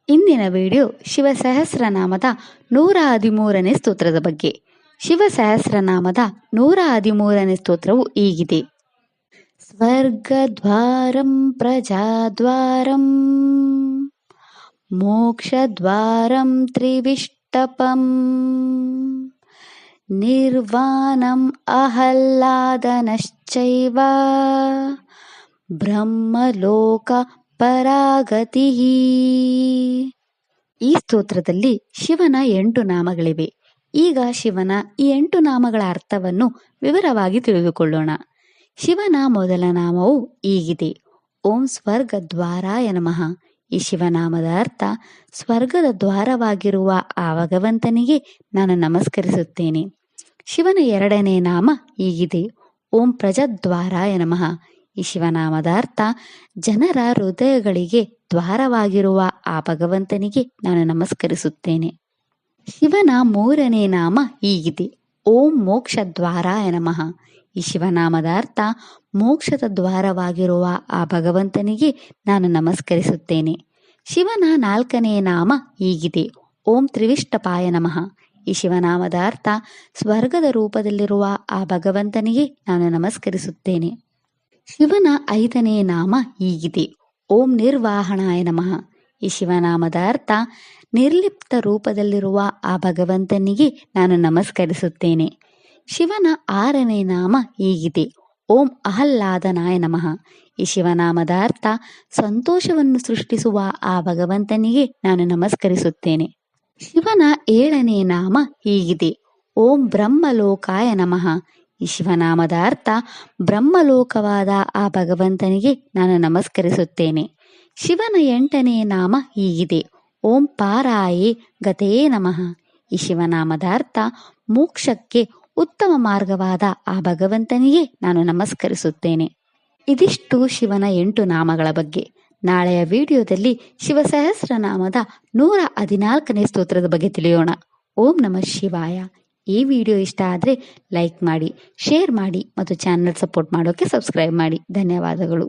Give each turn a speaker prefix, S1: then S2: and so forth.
S1: ಇಂದಿನ ವಿಡಿಯೋ ಶಿವ ಸಹಸ್ರನಾಮದ 113ನೇ ಸ್ತೋತ್ರದ ಬಗ್ಗೆ. ಶಿವ ಸಹಸ್ರನಾಮದ 113ನೇ ಸ್ತೋತ್ರವು ಹೀಗಿದೆ. ಸ್ವರ್ಗದ್ವಾರಂ ಪ್ರಜಾದ್ವಾರಂ ಮೋಕ್ಷದ್ವಾರಂ ತ್ರಿವಿಷ್ಟಪಂ ನಿರ್ವಾಣಂ ಆಹ್ಲಾದನಶ್ಚೈವ ಬ್ರಹ್ಮಲೋಕ ಪರಾಗತಿ. ಈ ಸ್ತೋತ್ರದಲ್ಲಿ ಶಿವನ 8 ನಾಮಗಳಿವೆ. ಈಗ ಶಿವನ ಈ 8 ನಾಮಗಳ ಅರ್ಥವನ್ನು ವಿವರವಾಗಿ ತಿಳಿದುಕೊಳ್ಳೋಣ. ಶಿವನ ಮೊದಲ ನಾಮವು ಹೀಗಿದೆ. ಓಂ ಸ್ವರ್ಗದ್ವಾರಾಯ ನಮಃ. ಈ ಶಿವನಾಮದ ಅರ್ಥ ಸ್ವರ್ಗದ ದ್ವಾರವಾಗಿರುವ ಆ ಭಗವಂತನಿಗೆ ನಾನು ನಮಸ್ಕರಿಸುತ್ತೇನೆ. ಶಿವನ 2ನೇ ನಾಮ ಹೀಗಿದೆ. ಓಂ ಪ್ರಜದ್ವಾರಾಯ ನಮಃ. ಈ ಶಿವನಾಮದ ಅರ್ಥ ಜನರ ಹೃದಯಗಳಿಗೆ ದ್ವಾರವಾಗಿರುವ ಆ ಭಗವಂತನಿಗೆ ನಾನು ನಮಸ್ಕರಿಸುತ್ತೇನೆ. ಶಿವನ 3ನೇ ನಾಮ ಹೀಗಿದೆ. ಓಂ ಮೋಕ್ಷದ್ವಾರಾಯ ನಮಃ. ಈ ಶಿವನಾಮದ ಅರ್ಥ ಮೋಕ್ಷದ ದ್ವಾರವಾಗಿರುವ ಆ ಭಗವಂತನಿಗೆ ನಾನು ನಮಸ್ಕರಿಸುತ್ತೇನೆ. ಶಿವನ 4ನೇ ನಾಮ ಹೀಗಿದೆ. ಓಂ ತ್ರಿವಿಷ್ಟಪಾಯ ನಮಃ. ಈ ಶಿವನಾಮದ ಅರ್ಥ ಸ್ವರ್ಗದ ರೂಪದಲ್ಲಿರುವ ಆ ಭಗವಂತನಿಗೆ ನಾನು ನಮಸ್ಕರಿಸುತ್ತೇನೆ. ಶಿವನ 5ನೇ ನಾಮ ಹೀಗಿದೆ. ಓಂ ನಿರ್ವಾಹಣಾಯ ನಮಃ. ಈ ಶಿವನಾಮದ ಅರ್ಥ ನಿರ್ಲಿಪ್ತ ರೂಪದಲ್ಲಿರುವ ಆ ಭಗವಂತನಿಗೆ ನಾನು ನಮಸ್ಕರಿಸುತ್ತೇನೆ. ಶಿವನ 6ನೇ ನಾಮ ಹೀಗಿದೆ. ಓಂ ಆಹ್ಲಾದನಾಯ ನಮಃ. ಈ ಶಿವನಾಮದ ಅರ್ಥ ಸಂತೋಷವನ್ನು ಸೃಷ್ಟಿಸುವ ಆ ಭಗವಂತನಿಗೆ ನಾನು ನಮಸ್ಕರಿಸುತ್ತೇನೆ. ಶಿವನ 7ನೇ ನಾಮ ಹೀಗಿದೆ. ಓಂ ಬ್ರಹ್ಮಲೋಕಾಯ ನಮಃ. ಈ ಶಿವನಾಮದ ಅರ್ಥ ಬ್ರಹ್ಮಲೋಕವಾದ ಆ ಭಗವಂತನಿಗೆ ನಾನು ನಮಸ್ಕರಿಸುತ್ತೇನೆ. ಶಿವನ 8ನೇ ನಾಮ ಹೀಗಿದೆ. ಓಂ ಪಾರಾಯೇ ಗತೇ ನಮಃ. ಈ ಶಿವನಾಮದ ಅರ್ಥ ಮೋಕ್ಷಕ್ಕೆ ಉತ್ತಮ ಮಾರ್ಗವಾದ ಆ ಭಗವಂತನಿಗೆ ನಾನು ನಮಸ್ಕರಿಸುತ್ತೇನೆ. ಇದಿಷ್ಟು ಶಿವನ 8 ನಾಮಗಳ ಬಗ್ಗೆ. ನಾಳೆಯ ವಿಡಿಯೋದಲ್ಲಿ ಶಿವ ಸಹಸ್ರನಾಮದ 114ನೇ ಸ್ತೋತ್ರದ ಬಗ್ಗೆ ತಿಳಿಯೋಣ. ಓಂ ನಮಃ ಶಿವಾಯ. ಈ ವಿಡಿಯೋ ಇಷ್ಟ ಆದರೆ ಲೈಕ್ ಮಾಡಿ, ಶೇರ್ ಮಾಡಿ ಮತ್ತು ಚಾನಲ್ ಸಪೋರ್ಟ್ ಮಾಡೋಕ್ಕೆ ಸಬ್ಸ್ಕ್ರೈಬ್ ಮಾಡಿ. ಧನ್ಯವಾದಗಳು.